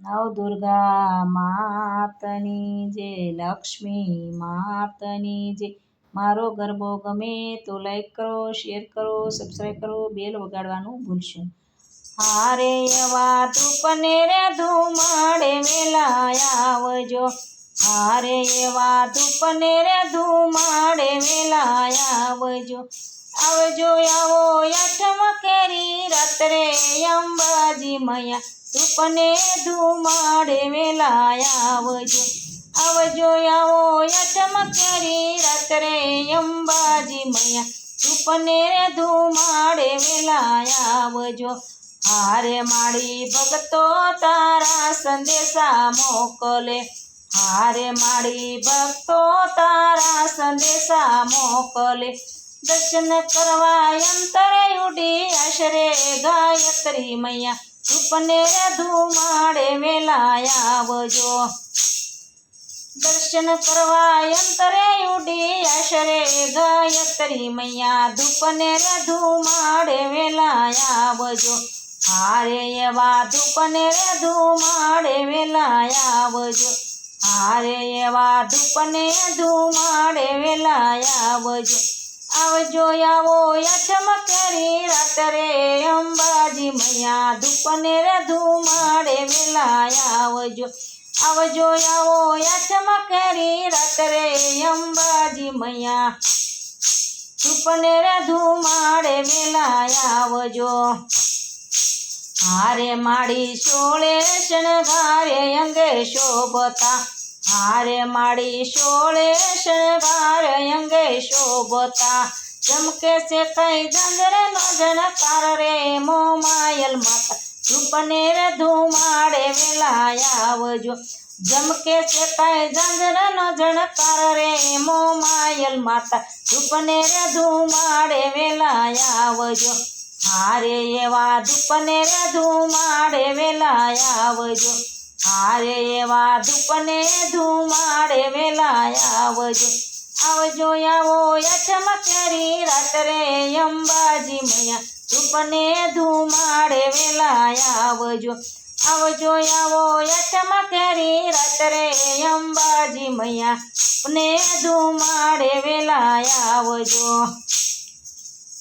નવ દુર્ગા માતની જય, લક્ષ્મી માતની જય। મારો ગરબો ગમે તો લાઈક કરો, શેર કરો, સબસ્ક્રાઈબ કરો, બેલ વગાડવાનું ભૂલશો। હારે એવા ધૂપને રે ધુમાડે વેલા આવજો, હારે એવા ધૂપને રે ધુમાડે વેલા આવજો। આવજો આવો આઠમ કેરી રાત્રે અંબાજી મૈયા, ધૂપને ધુમાડે વેલા આવજો। આવજો આવો આઠમ કેરી રાત્રે અંબાજી મૈયા, ધૂપને ધુમાડે વેલા આવજો। હારે માડી ભક્તો તારા સંદેશા મોકલે, હારે માડી ભક્તો તારા સંદેશા મોકલે। દર્શન કરવા અંતરે ઉડી આશરે ગાયત્રી મૈયા, ધૂપને ધુમાડે વેલા આવજો। દર્શન કરવા અંતરે ઉડી આશરે ગાયત્રી મૈયા, ધૂપને ધુમાડે વેલા આવજો। હારે એવા ધૂપને ધુમાડે વેલા આવજો, હારે એવા ધૂપને ધુમાડે વેલા આવજો। આવજો આવો આઠમ કેરી રાત્રે અંબાજી મૈયા, ધૂપને ધુમાડે વેલા આવજો। આવજો આવો આઠમ કેરી રાત્રે અંબાજી મૈયા, ધૂપને ધુમાડે વેલા આવજો। હારે માડી શોળે શણગારે અંગે શોભતા, હારે માડી શોળે શણગારે અંગે શોભતા। ચમકે છે કઈ ઝંઝરનો ઝણકાર રે મોમાયલ માતા, ધૂપને ધુમાડે વેલા આવજો। ચમકે છે કઈ ઝંઝરનો ઝણકાર રે મોમાયલ માતા, ધૂપને ધુમાડે વેલા આવજો। હારે એવા ધૂપને ધુમાડે વેલા આવજો, હારે એવા ધૂપને ધુમાડે વેલા આવજો। આવજો આવો આઠમ કેરી રાત્રે અંબાજી મૈયા, ધૂપને ધુમાડે વેલા આવજો। આવજો આવો આઠમ કેરી રાત્રે અંબાજી મૈયા, ધૂપને ધુમાડે વેલા આવજો।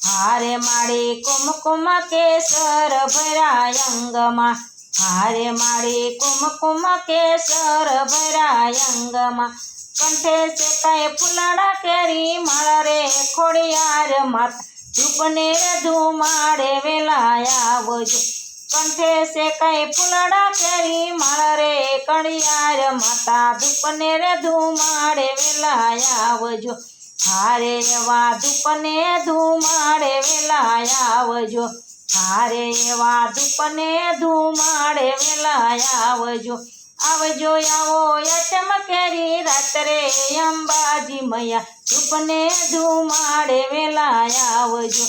હારે માડી કુમકુમ કેસર ભરાય અંગમાં, હારે માડી કુમકુમ કેસર ભરાય અંગમાં। કંઠે છે કઈ ફૂલડા કેરી માળા રે ખોડિયાર માતા, ધૂપને ધુમાડે વેલા આવજો। કંઠે છે કઈ ફૂલડા કેરી માળા રે ખોડિયાર માતા, ધૂપને ધુમાડે વેલા આવજો। હારે એવા ધૂપને ધુમાડે વેલા આવજો, હારે એવા ધૂપને ધુમાડે વેલા આવજો। આવજો આવો આઠમ કેરી રાત્રે અંબાજી મૈયા, ધૂપને ધુમાડે વેલા આવજો।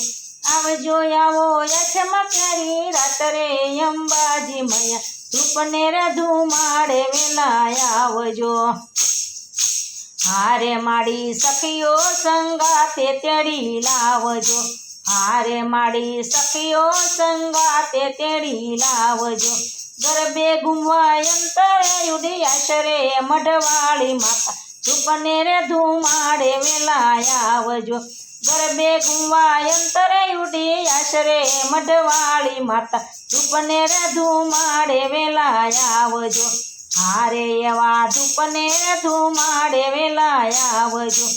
આવજો આવો આઠમ કેરી રાત્રે અંબાજી મૈયા, ધૂપને ધુમાડે વેલા આવજો। હારે માડી સખીઓ સંગાતે તેડી લાવજો, હારે માડી સખીઓ સંગાતે તેડી લાવજો। ગરબે ઘૂમવા અંતરે ઉડી આશરે મઢવાળી માતા, ધૂપને ધુમાડે વેલા આવજો। ગરબે ઘૂમવા અંતરે ઉડી આશરે મઢવાળી માતા, ધૂપને ધુમાડે વેલા આવજો। હારે એવા ધૂપને ધુમાડે વેલા આવજો।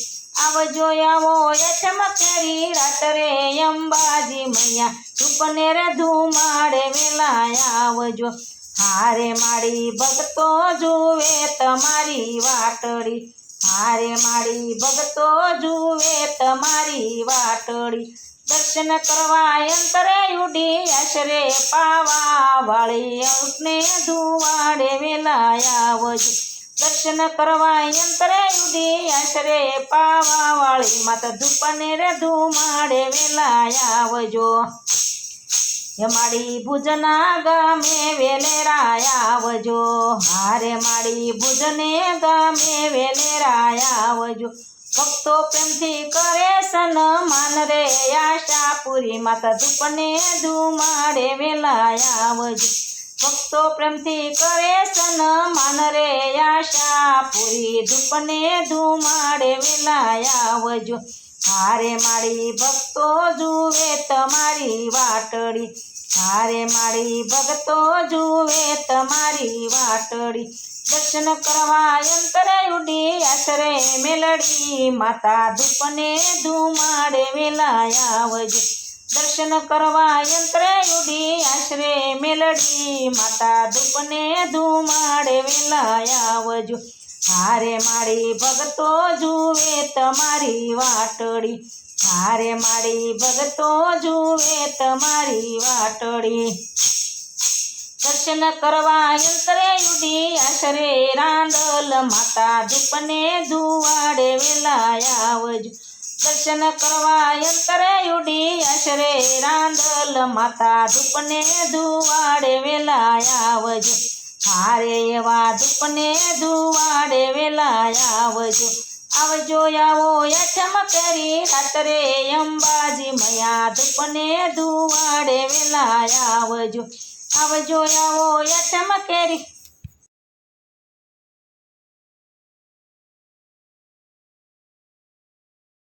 આવજો આવો આઠમ કેરી રાત્રે અંબાજી મૈયા, ધૂપને ધુમાડે વેલા આવજો। હારે માડી ભક્તો જુએ તમારી વાટડી, હારે માડી ભક્તો જુએ તમારી વાટડી। દર્શન કરવા અંતરે ઉડી આશરે પાવા વાળી, અંકને ધુમાડે વેલા આવજો। દર્શન કરવા અંતરે ઉડી આશરે પાવા વાળી માતા, ધૂપને ધુમાડે વેલા આવજો। માડી ભુજના ગામે વેલેરા આવજો, હારે માડી ભુજને ગામે વેલેરા આવજો। ભક્તો પ્રેમથી કરે સન્માન રે આશાપુરી માતા, ધૂપને ધુમાડે વેલા આવજો। ભક્તો પ્રેમથી કરે સન્માન રે આશા પૂરી ધૂપને ધુમાડે વેલા આવજો હારે મારી ભક્તો જુએ તમારી વાટડી હારે મારી ભક્તો જુએ તમારી વાટડી દર્શન કરવા અંતરે ઉડી આશરે મેલડી માતા ધૂપને ધુમાડે વેલા આવજો દર્શન કરવા યંત્રે ઉડી આશરે મેલડી માતા ધૂપને ધુમાડે વેલા આવજો હારે મારી ભક્તો જુએ તમારી વાટડી હારે મારી ભક્તો જુએ તમારી વાટડી દર્શન કરવા યંત્રે ઉડી આશરે રાંદલ માતા ધૂપને ધુવાડે વેલા આવજો દર્શન કરવા યંત્રે ઉડી આશરે રાંદલ માતા ધૂપને ધુવાડે વેલા આવજો હારે એવા ધૂપને ધુવાડે વેલા આવજો આવજો આવો યઠમ કરી રાત્રે અંબાજી મયા ધૂપને ધુવાડે વેલા આવજો આવજો આવો યઠમ કરી